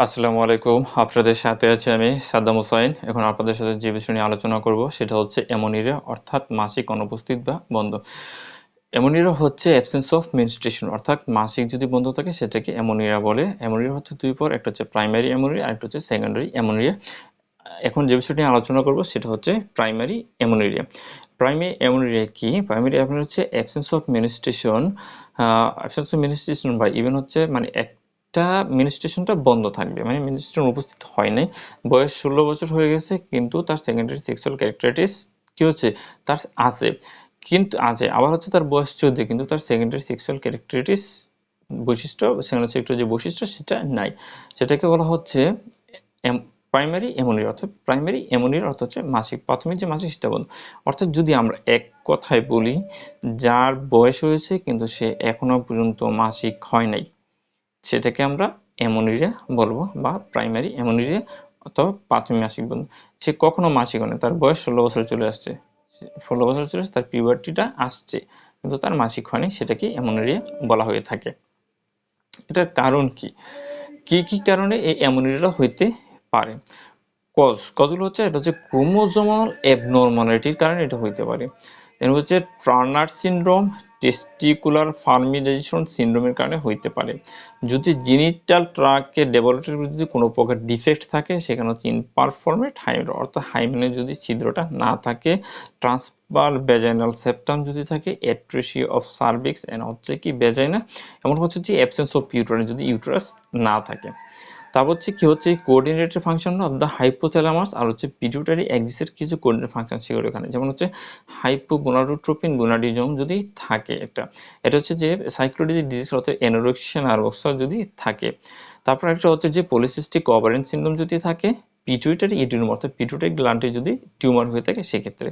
আসসালামু আলাইকুম। আপনাদের সাথে আছি আমি সাদ্দাম হোসাইন। এখন আপনাদের সাথে যে বিষয় নিয়ে আলোচনা করব সেটা হচ্ছে অ্যামোনিয়া অর্থাৎ মাসিক অনুপস্থিত বা বন্ধ। অ্যামোনিয়া হচ্ছে অ্যাবসেন্স অফ মেনস্ট্রুয়েশন অর্থাৎ মাসিক যদি বন্ধ থাকে সেটাকে অ্যামোনিয়া বলে। অ্যামোনিয়া হচ্ছে ২ প্রকার, একটা হচ্ছে প্রাইমারি অ্যামোনিয়া আরেকটা হচ্ছে সেকেন্ডারি অ্যামোনিয়া। এখন যে বিষয়টি নিয়ে আলোচনা করব সেটা হচ্ছে প্রাইমারি অ্যামোনিয়া। প্রাইমারি অ্যামোনিয়া কি? প্রাইমারি অ্যামোনিয়া হচ্ছে absence of menstruation, absence of menstruation বা ইভেন হচ্ছে মানে একটা মেনস্ট্রুয়েশনটা বন্ধ থাকবে, মানে মেনস্ট্রুয়েশন উপস্থিত হয় নাই, বয়স ১৬ বছর হয়ে গেছে কিন্তু তার সেকেন্ডারি সেক্সুয়াল ক্যারেক্টারিটিস কি হচ্ছে, তার আছে, কিন্তু আছে আবার হচ্ছে তার বয়স ১৪ কিন্তু তার সেকেন্ডারি সেক্সুয়াল ক্যারেক্টারিটিস বৈশিষ্ট্য, সেকেন্ডারি সেক্সুয়াল যে বৈশিষ্ট্য সেটা নাই। সেটাকে বলা হচ্ছে প্রাইমারি অ্যামোনিয়া। অর্থাৎ প্রাইমারি অ্যামোনিয়ার অর্থ হচ্ছে মাসিক, প্রাথমিক যে মাসিক সেটা বন্ধ। অর্থাৎ যদি আমরা এক কথায় বলি, যার বয়স হয়েছে কিন্তু সে এখনো পর্যন্ত মাসিক হয় নাই, সেটাকে আমরা অ্যামোনিয়া বলবো বা প্রাইমারি অ্যামোনিয়া অথবা প্রাথমিক মাসিক বন্ধ। সে কখনো মাসিক হয় না, তার বয়স ১৬ বছর চলে আসছে, ১৬ বছর চলে আসছে, তার পিউবার্টিটা আসছে কিন্তু তার মাসিক হয়নি, সেটাকে অ্যামোনিয়া বলা হয়ে থাকে। এটার কারণ কি? কি কি কারণে এই অ্যামোনিয়াটা হইতে পারে? কজগুলো হচ্ছে, এটা হচ্ছে ক্রোমোজোমাল অ্যাবনর্মালিটির কারণে এটা হইতে পারে। এর হচ্ছে টার্নার সিনড্রোম, টেস্টিকুলার ফার্মিলাইজেশন সিনড্রোমের কারণে হইতে পারে। যদি জেনিটাল ট্র্যাক্টের ডেভেলপমেন্টের যদি কোনো প্রকার ডিফেক্ট থাকে, সেখানে হচ্ছে ইনপারফরমেট হাইমেন অর্থাৎ হাইমেনের যদি ছিদ্রটা না থাকে, ট্রান্সভার ভ্যাজাইনাল সেপ্টাম যদি থাকে, অ্যাট্রেসিয়া অফ সার্ভিক্স এন্ড হচ্ছে কি ভ্যাজাইনা, এমন হচ্ছে যে অ্যাবসেন্স অফ ইউটেরাস যদি ইউটেরাস না থাকে। তারপর হচ্ছে কি হচ্ছে coordinated function of the hypothalamus আর হচ্ছে পিটুইটারি অ্যাক্সিসের কিছু কোঅর্ডিনেট ফাংশন সেগুলো এখানে, যেমন হচ্ছে হাইপোগোনাডোট্রোপিন গোনাডিজম যদি থাকে একটা, এটা হচ্ছে যে সাইক্লোডিজিক ডিজিজ অর্থাৎ অ্যানোরেক্সিয়া নার্ভোসা যদি থাকে। তারপর একটা হচ্ছে যে পলিসিস্টিক ওভারিয়ান সিনড্রোম যদি থাকে, পিটুইটারি ইডিনোমা অর্থাৎ পিটুইটারি গ্ল্যান্ডে যদি টিউমার হয়ে থাকে সেক্ষেত্রে।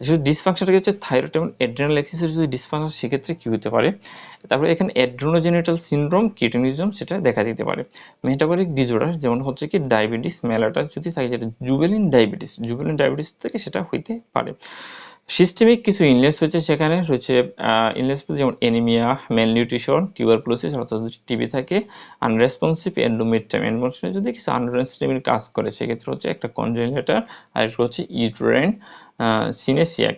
যদি ডিসফাংশনটা হচ্ছে থাইরয়েড এবং অ্যাড্রেনাল অ্যাক্সিসের যদি ডিসফাংশন, সেক্ষেত্রে কি হতে পারে? তারপরে এখানে অ্যাড্রেনোজেনিটাল সিনড্রোম, কিটোনিজম সেটা দেখা দিতে পারে। মেটাবলিক ডিসঅর্ডার যেমন হচ্ছে কি ডায়াবেটিস মেলাটাস যদি থাকে, যেটা জুভেলিন ডায়াবেটিস থেকে সেটা হইতে পারে। সিস্টেমিক কিছু ইলনেস হচ্ছে, সেখানে রয়েছে ইলনেস যেমন এনিমিয়া, ম্যালনিউট্রিশন, টিউবারকুলোসিস অর্থাৎ যদি টিবি থাকে, আনরেসপন্সিভ এন্ডোমেট্রিয়াম, এন্ডোমেট্রিয়াম যদি কিছু আনরেসপন্সিভ কাজ করে সেক্ষেত্রে হচ্ছে একটা কনজেনিটাল, আর একটা হচ্ছে ইউটেরাইন সিনেসিয়া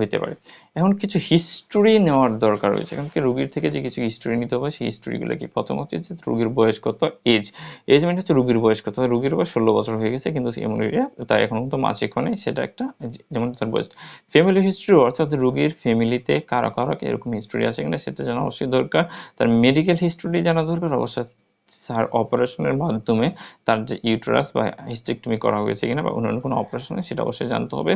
হইতে পারে। এখন কিছু হিস্টোরি নেওয়ার দরকার রয়েছে, কারণ কি রোগীর থেকে যে কিছু হিস্টোরি নিতে হবে, সেই হিস্টোরিগুলো কি, প্রথম হচ্ছে যে রোগীর বয়স কত, এজ এজ মানে হচ্ছে রোগীর বয়স কত, রোগীর বয়স ১৬ বছর হয়ে গেছে কিন্তু অ্যামোনিয়া তার এখন পর্যন্ত মাসিক হয় নাই, সেটা একটা, যেমন তার বয়স। ফ্যামিলি হিস্ট্রি অর্থাৎ রোগীর ফ্যামিলিতে কারো কারো এরকম হিস্টোরি আছে কিনা সেটা জানা অবশ্যই দরকার। তার মেডিকেল হিস্টোরি জানা দরকার অবশ্যই। তার অপারেশনের মাধ্যমে তার যে ইউটেরাস বা হিস্টেক্টমি করা হয়েছে কিনা বা অন্যান্য কোনো অপারেশনে, সেটা অবশ্যই জানতে হবে।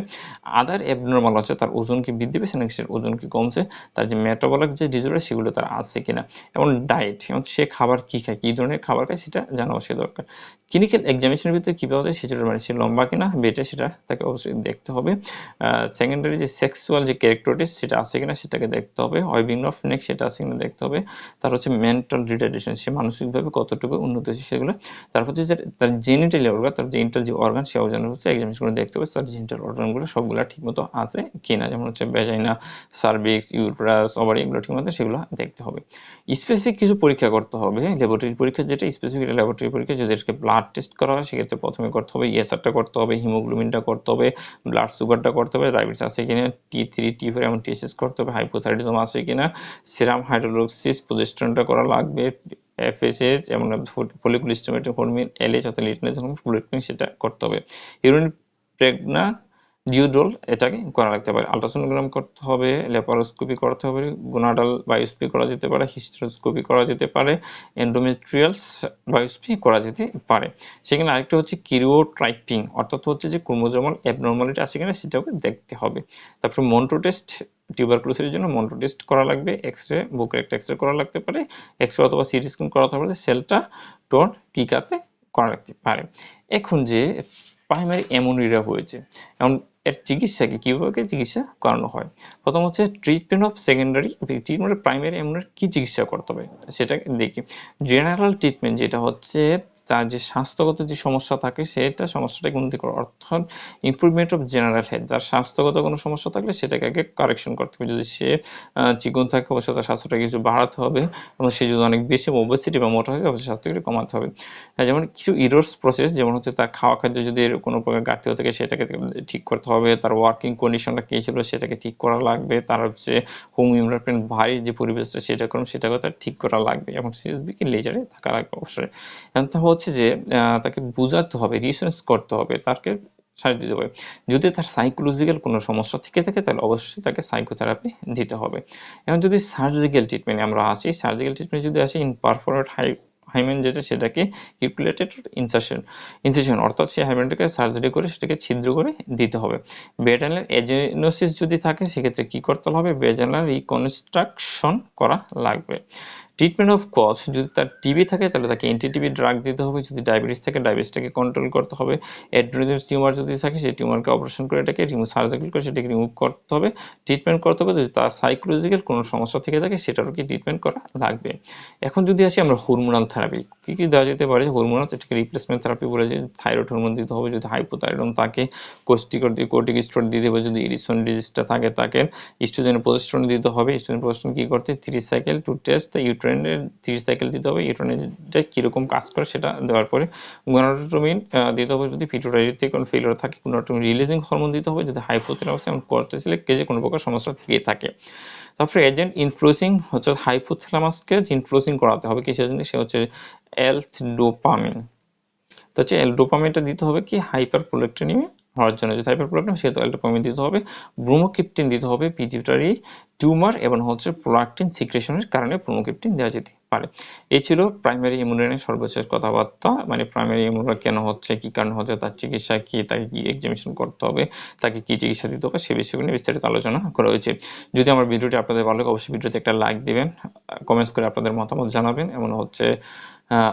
আদার অ্যাবনর্মাল হচ্ছে তার ওজন কি বৃদ্ধি পেয়েছে নাকি সে ওজন কি কমছে, তার যে মেটাবলিক যে ডিসঅর্ডার সেগুলো তার আছে কিনা, এবং ডায়েট, এবং সে খাবার কি খায়, কি ধরনের খাবার খায় সেটা জানা অবশ্যই দরকার। ক্লিনিক্যাল এক্সামিনেশনের ভিতরে কী পাওয়া যায় সেটা, মানে সে লম্বা কিনা বেটে সেটা তাকে অবশ্যই দেখতে হবে। সেকেন্ডারি যে সেক্সুয়াল যে ক্যারেক্টারিটিস সেটা আছে কিনা সেটাকে দেখতে হবে, ওয়েভিং অফ নেক সেটা আছে কিনা দেখতে হবে। তার হচ্ছে মেন্টাল রিটার্ডেশন, সে মানসিকভাবে কতটুকু উন্নত হয়েছে সেগুলো। তারপর হচ্ছে যে তার জেনিটাল অর্গান, তার জেনিটাল যে অর্গান সে অর্গান হচ্ছে এক্সামিনেশন করে দেখতে হবে তার জেনিটাল অর্গানগুলো সবগুলো ঠিকমতো আছে কিনা, যেমন হচ্ছে ভ্যাজাইনা, সার্ভিক্স, ইউটেরাস, ওভারি, এগুলো ঠিকমতো সেগুলো দেখতে হবে। স্পেসিফিক কিছু পরীক্ষা করতে হবে, ল্যাবরেটরি পরীক্ষা যেটা স্পেসিফিক ল্যাবরেটরি পরীক্ষা, যদি এটাকে ব্লাড টেস্ট করা হয় সেক্ষেত্রে প্রথমে করতে হবে ইএসআরটা করতে হবে, হিমোগ্লোবিনটা করতে হবে, ব্লাড সুগারটা করতে হবে, ডায়াবেটিস আছে কিনা, T3 T4 এমন টেস্ট করতে হবে, হাইপোথাইরয়েডিজম আছে কিনা, সেরাম হাইড্রোক্সিস প্রজেস্টেরনটা করা লাগবে, এফএসএইচ যেমন ফলিকুলার স্টিমুলেটর হরমোন, এলএইচ অর্থাৎ লিউটিনাইজ হরমোন, ফ্লুইড সেটা করতে হবে। ইউরিন প্রেগনা ডিউডোল এটাকে করা লাগতে পারে, আলট্রাসোনোগ্রাম করতে হবে, ল্যাপারোস্কোপি করতে হবে, গোনাডাল বায়োস্পি করা যেতে পারে, হিস্টেরোস্কোপি করা যেতে পারে, এন্ডোমেট্রিয়াল বায়োস্পি করা যেতে পারে। সেখানে আরেকটা হচ্ছে কিরিওটাইপিং অর্থাৎ হচ্ছে যে ক্রোমোজোমাল অ্যাবনর্মালিটি আছে কিনা সেটাকে দেখতে হবে। তারপর মন্টো টেস্ট, টিউবারকুলোসিসের জন্য মন্টো টেস্ট করা লাগবে, এক্সরে, বুকের একটা এক্সরে করা লাগতে পারে, এক্সরে অথবা সিটি স্ক্যান করাতে পারে, সেলটা টোন টিকাতে করা লাগতে পারে। এখন যে প্রাইমারি অ্যামোনিয়া হয়েছে, এখন এর চিকিৎসা কি, কীভাবে চিকিৎসা করানো হয়? প্রথম হচ্ছে treatment of secondary, treatment primary অ্যামোনিয়ার কী চিকিৎসা করতে হবে সেটা দেখি। জেনারেল ট্রিটমেন্ট যেটা হচ্ছে তার যে স্বাস্থ্যগত যে সমস্যা থাকে সমস্যাটাকে উন্নতি করা, অর্থাৎ ইমপ্রুভমেন্ট অফ জেনারেল হেলথ। যার স্বাস্থ্যগত কোনো সমস্যা থাকলে সেটাকে আগে কারেকশন করতে হবে। যদি সে চিকন থাকে অবশ্যই তার স্বাস্থ্যটা কিছু বাড়াতে হবে, এবং সে যদি অনেক বেশি ওবেসিটি বা মোটা হয় অবশ্যই স্বাস্থ্যকে কমাতে হবে। যেমন কিছু ইরোর্স প্রসেস, যেমন হচ্ছে তার খাওয়া খাদ্য যদি কোনো প্রকার ঘাটতি হয়ে থাকে সেটাকে ঠিক করতে হবে, তার ওয়ার্কিং কন্ডিশনটা কী ছিল সেটাকে ঠিক করা লাগবে, তার হচ্ছে হোম ইনভারনমেন্ট বাড়ির যে পরিবেশটা সেটাকে তার ঠিক করা লাগবে, এবং সিএসবিকে লেজারে থাকা লাগবে অবশ্যই। এটা হচ্ছে যে তাকে বোঝাতে হবে, রিসার্চ করতে হবে, তাকে সাহায্য দিতে হবে। যদি তার সাইকোলজিক্যাল কোনো সমস্যা থেকে থাকে তাহলে অবশ্যই তাকে সাইকোথেরাপি দিতে হবে। এখন যদি সার্জিক্যাল ট্রিটমেন্টে আমরা আসি, সার্জিক্যাল ট্রিটমেন্ট যদি আসি, ইনপারফোরেট হাইমেন যেটা কিউকুলেটেড ইনসিশন, অর্থাৎ সেই হাইমেনটাকে সার্জারি করে সেটাকে ছিদ্র করে দিতে হবে। ভেজাইনাল এজেনোসিস যদি থাকে সেক্ষেত্রে কী করতে হবে, ভেজাইনাল রিকনস্ট্রাকশন করা লাগবে। ট্রিটমেন্ট অফ কজ, যদি তার টিবি থাকে তাহলে তাকে অ্যান্টি-টিবি ড্রাগ দিতে হবে, যদি ডায়াবেটিস থাকে ডায়াবেটিসটাকে কন্ট্রোল করতে হবে, অ্যাড্রেনাল টিউমার যদি থাকে সেই টিউমারকে অপারেশন করে এটাকে সার্জিক্যাল করে সেটাকে রিমুভ করতে হবে, ট্রিটমেন্ট করতে হবে। যদি তার সাইকোলজিক্যাল কোনো সমস্যা থেকে থাকে সেটারও কি ট্রিটমেন্ট করা লাগবে। এখন যদি আসি আমরা হরমোনাল থেরাপি, কী কী দেওয়া যেতে পারে হরমোনাল, যেটাকে রিপ্লেসমেন্ট থেরাপি বলে, যে থাইরয়েড হরমোন দিতে হবে, যদি হাইপোথাইরয়েডিজম থাকে কর্টিকস্টেরয়েড দিতে হবে, যদি ইরিসন ডিজিজটা থাকে তাকে ইস্ট্রোজেন প্রজেস্টেরন দিতে হবে। ইস্ট্রোজেন প্রজেস্টেরন কী করতে, 3 সাইকেল টু টেস্ট দ্য ইউটেরাইনের 3 সাইকেল দিতে হবে, ইউটেরাইনটা কীরকম কাজ করে সেটা দেওয়ার পরে গনাডোট্রোমিন দিতে হবে, যদি পিটুইটারিতে কোনো ফেলিওর থাকে গনাডোট্রোমিন রিলিজিং হরমোন দিতে হবে, যদি হাইপোথ্যালামাস এবং কর্টিসলের কেজে কোনো প্রকার সমস্যা থেকে থাকে। তারপরে এজেন্ট ইনফ্লুয়েন্সিং হচ্ছে হাইপোথ্যালামাসকে ইনফ্লুয়েন্সিং করাতে হবে, কিসের জন্য, সে হচ্ছে ডোপামিন। তো হচ্ছে ডোপামিনটা দিতে হবে কি হাইপার প্রোলেক্টিনিমিয়া হওয়ার জন্য, যদি হাইপার প্রোলেক্টিন সেহেতু ডোপামিন দিতে হবে, ব্রোমোক্রিপ্টিন দিতে হবে পিটিউটারি টিউমার এবং হচ্ছে প্রোলাক্টিন সিক্রেশনের কারণে ব্রোমোক্রিপ্টিন দেওয়া যেতে পারে। এই ছিল প্রাইমারি ইমিউনোর সর্বশেষ কথাবার্তা, মানে প্রাইমারি ইমিউনো কেন হচ্ছে, কী কারণ হচ্ছে, তার চিকিৎসা কী, তাকে কী এক্সামিনেশন করতে হবে, তাকে কী চিকিৎসা দিতে হবে, সে বিষয়গুলো নিয়ে বিস্তারিত আলোচনা করা হয়েছে। যদি আমার ভিডিওটি আপনাদের ভালো লাগে অবশ্যই ভিডিওতে একটা লাইক দিবেন, কমেন্টস করে আপনাদের মতামত জানাবেন, এবং হচ্ছে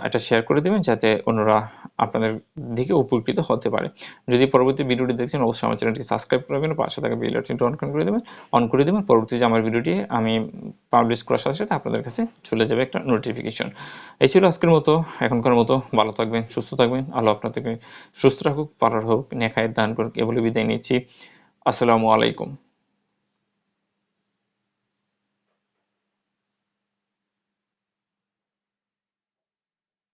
এটা শেয়ার করে দেবেন যাতে অন্যরা আপনাদের দিকে উপকৃত হতে পারে। যদি পরবর্তী ভিডিওটি দেখছেন অবশ্যই আমার চ্যানেলটি সাবস্ক্রাইব করবেন, পাশে থাকা বেল আইকনটি অন করে দেবেন। পরবর্তী যে আমার ভিডিওটি আমি পাবলিশ করার সাথে সাথে আপনাদের কাছে চলে যাবে একটা নোটিফিকেশন। এই ছিল আজকের মতো, এখনকার মতো। ভালো থাকবেন, সুস্থ থাকবেন, আল্লাহ আপনাদেরকে সুস্থ রাখুক, পারার হোক, নেখায়ের দান করুক, এ বলে বিদায় নিচ্ছি। আসসালামু আলাইকুম।